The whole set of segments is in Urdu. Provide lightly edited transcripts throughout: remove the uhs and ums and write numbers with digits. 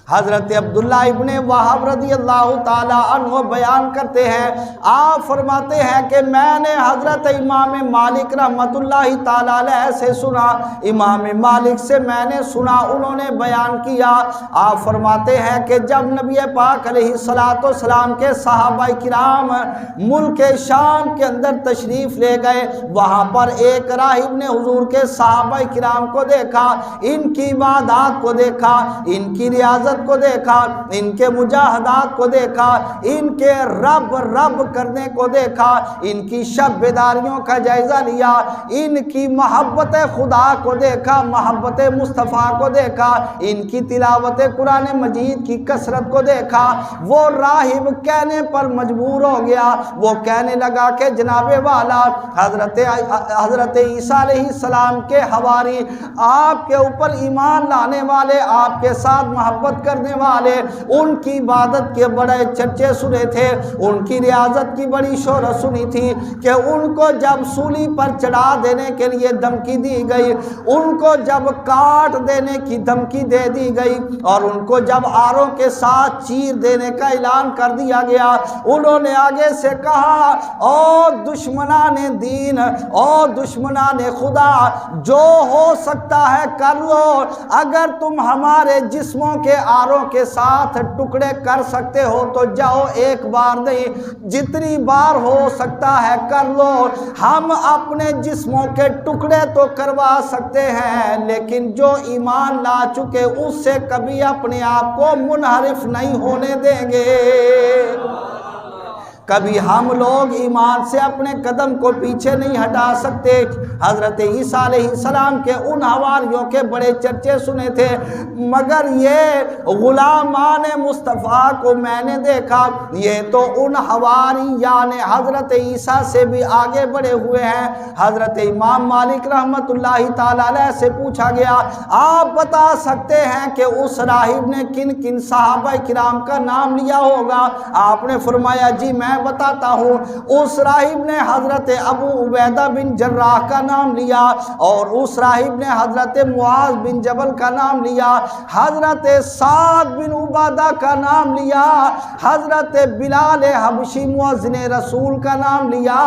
حضرت عبداللہ ابن وہب رضی اللہ تعالی عنہ بیان کرتے ہیں، آپ فرماتے ہیں کہ میں نے حضرت امام مالک رحمت اللہ تعالی علیہ سے سنا، امام مالک سے میں نے سنا، انہوں نے بیان کیا، آپ فرماتے ہیں کہ جب نبی پاک علیہ السلام کے صحابہ کرام ملک شام کے اندر تشریف لے گئے، وہاں پر ایک راہب نے حضور کے صحابہ کرام کو دیکھا، ان کی عبادات کو دیکھا، ان کی ریاضت کو دیکھا، ان کے مجاہدات کو دیکھا، ان کے رب کرنے کو دیکھا، ان کی شب بیداریوں کا جائزہ لیا، ان کی محبت خدا کو دیکھا، محبت مصطفیٰ کو دیکھا، ان کی تلاوت قرآن مجید کی کثرت کو دیکھا۔ وہ راہب کہنے پر مجبور ہو گیا، وہ کہنے لگا کہ جناب والا حضرت عیسیٰ علیہ السلام کے حواری، آپ کے اوپر ایمان لانے والے، آپ کے ساتھ محبت کرنے والے، ان کی عبادت کے بڑے چرچے سنے تھے، ان کی ریاضت کی بڑی شہرت سنی تھی کہ ان کو جب سولی پر چڑھا دینے کے لیے دھمکی دی گئی، ان کو جب کاٹ دینے کی دھمکی دے دی گئی، اور ان کو جب آروں کے ساتھ چیر دینے کا اعلان کر دیا گیا، انہوں نے آگے سے کہا، او دشمنان دین، او دشمنان خدا، جو ہو سکتا ہے کر لو، اگر تم ہمارے جسموں کے آروں کے ساتھ ٹکڑے کر سکتے ہو تو جاؤ، ایک بار نہیں جتنی بار ہو سکتا ہے کر لو، ہم اپنے جسموں کے ٹکڑے تو کروا سکتے ہیں، لیکن جو ایمان لا چکے اس سے کبھی اپنے آپ کو منحرف نہیں ہونے دیں گے۔ کبھی ہم لوگ ایمان سے اپنے قدم کو پیچھے نہیں ہٹا سکتے۔ حضرت عیسیٰ علیہ السلام کے ان حواریوں کے بڑے چرچے سنے تھے، مگر یہ غلامان مصطفیٰ کو میں نے دیکھا، یہ تو ان حواریان حضرت عیسیٰ سے بھی آگے بڑھے ہوئے ہیں۔ حضرت امام مالک رحمت اللہ تعالی علیہ سے پوچھا گیا، آپ بتا سکتے ہیں کہ اس راہب نے کن کن صحابہ کرام کا نام لیا ہوگا؟ آپ نے فرمایا، جی میں بتاتا ہوں، اس راہب نے حضرت ابو عبیدہ بن جراح کا نام لیا، اور اس راہب نے حضرت معاذ بن جبل کا نام لیا، حضرت سعد بن عبادہ کا نام لیا، حضرت بلال حبشی مؤذن رسول کا نام لیا،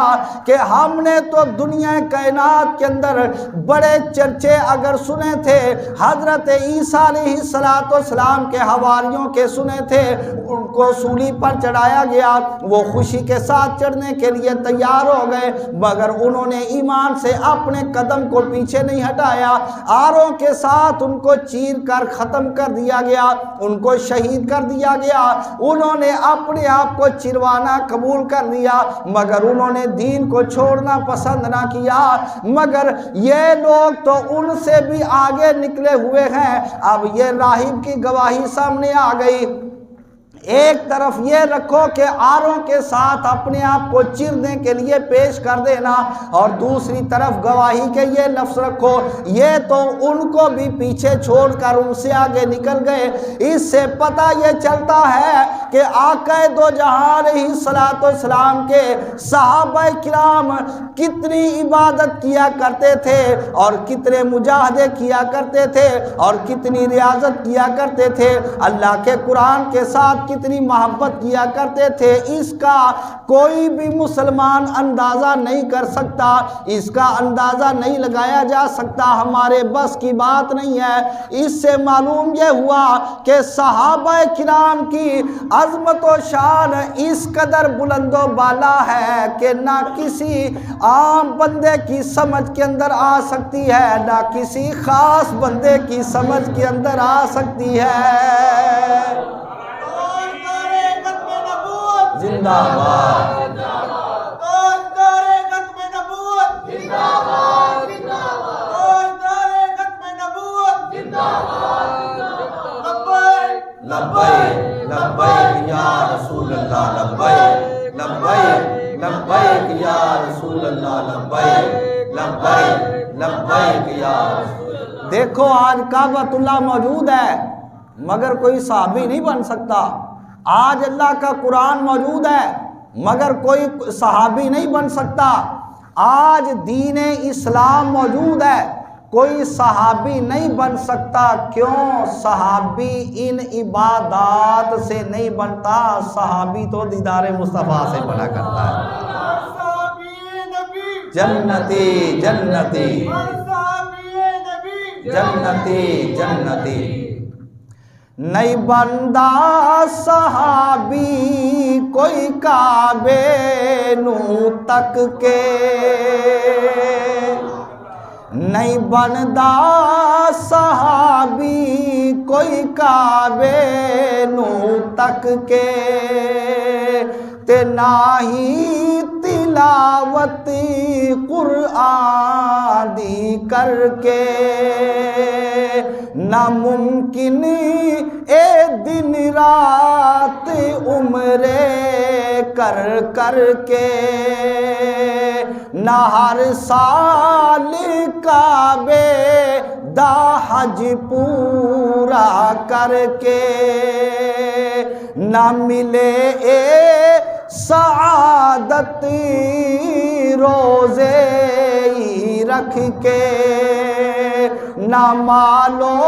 کہ ہم نے تو دنیا کائنات کے اندر بڑے چرچے اگر سنے تھے، حضرت عیسیٰ علیہ السلام کے حواریوں کے سنے تھے، ان کو سولی پر چڑھایا گیا، وہ خوشی کے ساتھ چڑھنے کے لیے تیار ہو گئے، مگر انہوں نے ایمان سے اپنے قدم کو پیچھے نہیں ہٹایا، آروں کے ساتھ ان کو چیر کر ختم کر دیا گیا، ان کو شہید کر دیا گیا، انہوں نے اپنے آپ کو چروانا قبول کر لیا، مگر انہوں نے دین کو چھوڑنا پسند نہ کیا۔ مگر یہ لوگ تو ان سے بھی آگے نکلے ہوئے ہیں۔ اب یہ راہب کی گواہی سامنے آ گئی، ایک طرف یہ رکھو کہ آروں کے ساتھ اپنے آپ کو چیرنے کے لیے پیش کر دینا، اور دوسری طرف گواہی کے یہ لفظ رکھو، یہ تو ان کو بھی پیچھے چھوڑ کر ان سے آگے نکل گئے۔ اس سے پتہ یہ چلتا ہے کہ آقا دو جہاں علیہ السلام کے صحابہ کرام کتنی عبادت کیا کرتے تھے، اور کتنے مجاہدے کیا کرتے تھے، اور کتنی ریاضت کیا کرتے تھے، اللہ کے قرآن کے ساتھ کتنی محبت کیا کرتے تھے، اس کا کوئی بھی مسلمان اندازہ نہیں کر سکتا، اس کا اندازہ نہیں لگایا جا سکتا، ہمارے بس کی بات نہیں ہے۔ اس سے معلوم یہ ہوا کہ صحابہ کرام کی عظمت و شان اس قدر بلند و بالا ہے کہ نہ کسی عام بندے کی سمجھ کے اندر آ سکتی ہے، نہ کسی خاص بندے کی سمجھ کے اندر آ سکتی ہے۔ زندہ باد، لبیک لبیک یا رسول اللہ، لبیک لبیک لبیک یا رسول اللہ، لبیک لبیک لبیک یا رسول اللہ۔ دیکھو آج کعبۃ اللہ موجود ہے، مگر کوئی صحابی نہیں بن سکتا۔ آج اللہ کا قرآن موجود ہے، مگر کوئی صحابی نہیں بن سکتا۔ آج دین اسلام موجود ہے، کوئی صحابی نہیں بن سکتا. کیوں؟ صحابی ان عبادات سے نہیں بنتا، صحابی تو دیدار مصطفیٰ سے بنا کرتا ہے. جنتی جنتی جنتی جنتی. نہیں بندہ صحابی کوئی کعبے نو تک کے، نہیں بندہ صحابی کوئی کعبے نو تک کے، تے نہ ہی تلاوت قرآن دی کر کے، ناممکن اے دن رات عمرے کر کر کے، نہ ہر سال کعبے دا حج پورا کر کے، نہ ملے اے سعادت روزے ہی رکھ کے، نہ مالو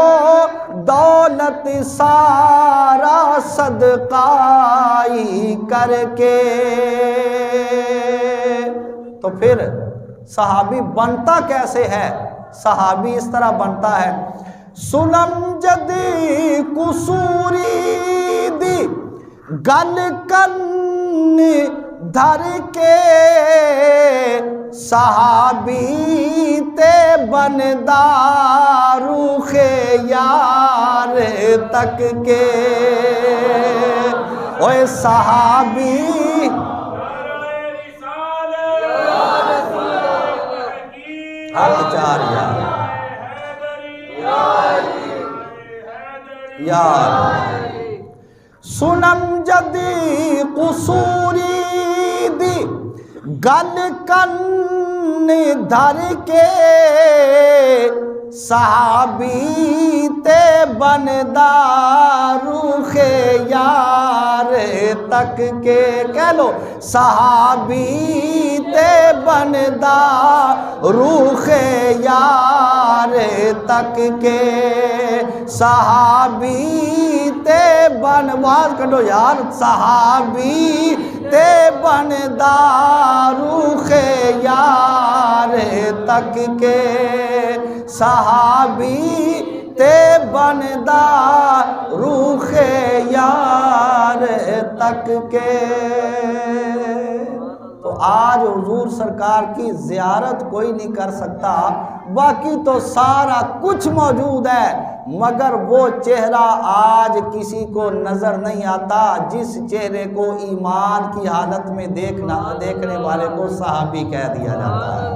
دولت سارا صدقہ ہی کر کے. تو پھر صحابی بنتا کیسے ہے؟ صحابی اس طرح بنتا ہے، سنم جدی قصوری دی گل کن دھر کے، صحابی تے بندا روخ یار تک کے. اوے صحابی حق چار یار سنم جدی قصوری دی گل کن دھر کے، صحابی تے بندا روخ یار تک کے. کہہ لو صحابی تے بندا روخ یار تک کے، صحابی تے بنواز کڈو یار، صحابی تے بندا روخ یار تک کے، صحابی تے بندا روخ یار تک کے. تو آج حضور سرکار کی زیارت کوئی نہیں کر سکتا، باقی تو سارا کچھ موجود ہے، مگر وہ چہرہ آج کسی کو نظر نہیں آتا جس چہرے کو ایمان کی حالت میں دیکھنے والے کو صحابی کہہ دیا جاتا ہے.